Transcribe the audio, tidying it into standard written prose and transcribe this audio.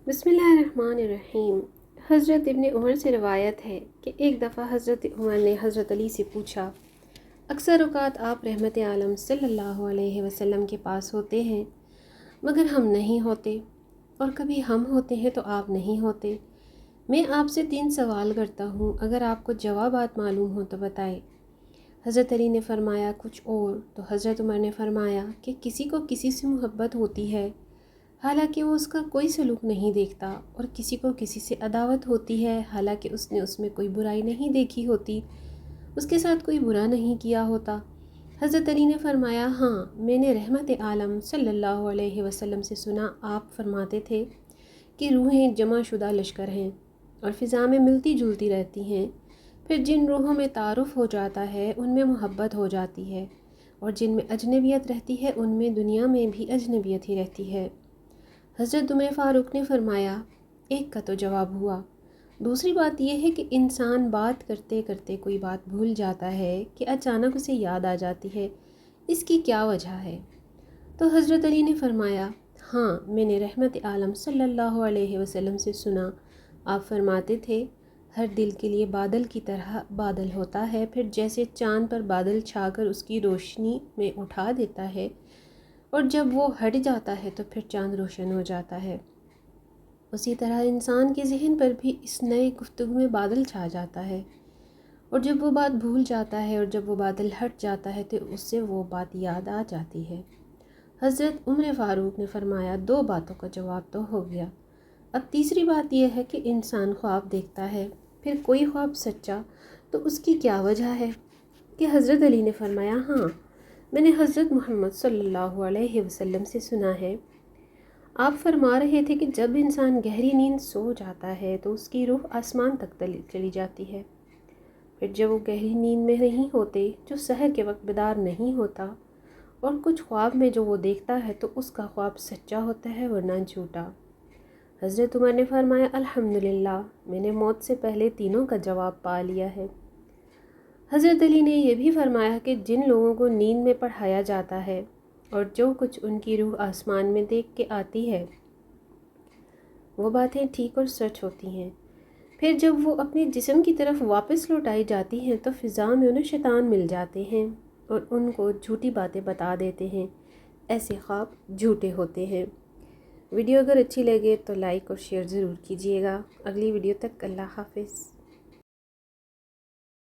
بسم اللہ الرحمن الرحیم۔ حضرت ابن عمر سے روایت ہے کہ ایک دفعہ حضرت عمر نے حضرت علی سے پوچھا، اکثر اوقات آپ رحمت عالم صلی اللہ علیہ وسلم کے پاس ہوتے ہیں مگر ہم نہیں ہوتے، اور کبھی ہم ہوتے ہیں تو آپ نہیں ہوتے۔ میں آپ سے 3 سوال کرتا ہوں، اگر آپ کو جوابات معلوم ہوں تو بتائیں۔ حضرت علی نے فرمایا کچھ اور، تو حضرت عمر نے فرمایا کہ کسی کو کسی سے محبت ہوتی ہے حالانکہ وہ اس کا کوئی سلوک نہیں دیکھتا، اور کسی کو کسی سے عداوت ہوتی ہے حالانکہ اس نے اس میں کوئی برائی نہیں دیکھی ہوتی، اس کے ساتھ کوئی برا نہیں کیا ہوتا۔ حضرت علی نے فرمایا، ہاں، میں نے رحمت عالم صلی اللہ علیہ وسلم سے سنا، آپ فرماتے تھے کہ روحیں جمع شدہ لشکر ہیں اور فضا میں ملتی جلتی رہتی ہیں، پھر جن روحوں میں تعارف ہو جاتا ہے ان میں محبت ہو جاتی ہے، اور جن میں اجنبیت رہتی ہے ان میں دنیا میں بھی اجنبیت ہی رہتی ہے۔ حضرت عمر فاروق نے فرمایا، ایک کا تو جواب ہوا، دوسری بات یہ ہے کہ انسان بات کرتے کرتے کوئی بات بھول جاتا ہے کہ اچانک اسے یاد آ جاتی ہے، اس کی کیا وجہ ہے؟ تو حضرت علی نے فرمایا، ہاں، میں نے رحمت عالم صلی اللہ علیہ وسلم سے سنا، آپ فرماتے تھے ہر دل کے لیے بادل کی طرح بادل ہوتا ہے، پھر جیسے چاند پر بادل چھا کر اس کی روشنی میں اٹھا دیتا ہے اور جب وہ ہٹ جاتا ہے تو پھر چاند روشن ہو جاتا ہے، اسی طرح انسان کے ذہن پر بھی اس نئے گفتگو میں بادل چھا جاتا ہے، اور جب وہ بات بھول جاتا ہے اور جب وہ بادل ہٹ جاتا ہے تو اس سے وہ بات یاد آ جاتی ہے۔ حضرت عمر فاروق نے فرمایا، 2 باتوں کا جواب تو ہو گیا، اب تیسری بات یہ ہے کہ انسان خواب دیکھتا ہے، پھر کوئی خواب سچا تو اس کی کیا وجہ ہے؟ کہ حضرت علی نے فرمایا، ہاں، میں نے حضرت محمد صلی اللہ علیہ وسلم سے سنا ہے، آپ فرما رہے تھے کہ جب انسان گہری نیند سو جاتا ہے تو اس کی روح آسمان تک چلی جاتی ہے، پھر جب وہ گہری نیند میں نہیں ہوتے، جو سحر کے وقت بیدار نہیں ہوتا، اور کچھ خواب میں جو وہ دیکھتا ہے تو اس کا خواب سچا ہوتا ہے ورنہ جھوٹا۔ حضرت عمر نے فرمایا، الحمدللہ، میں نے موت سے پہلے تینوں کا جواب پا لیا ہے۔ حضرت علی نے یہ بھی فرمایا کہ جن لوگوں کو نیند میں پڑھایا جاتا ہے اور جو کچھ ان کی روح آسمان میں دیکھ کے آتی ہے وہ باتیں ٹھیک اور سچ ہوتی ہیں، پھر جب وہ اپنے جسم کی طرف واپس لوٹائی جاتی ہیں تو فضا میں انہیں شیطان مل جاتے ہیں اور ان کو جھوٹی باتیں بتا دیتے ہیں، ایسے خواب جھوٹے ہوتے ہیں۔ ویڈیو اگر اچھی لگے تو لائک اور شیئر ضرور کیجیے گا۔ اگلی ویڈیو تک اللہ حافظ۔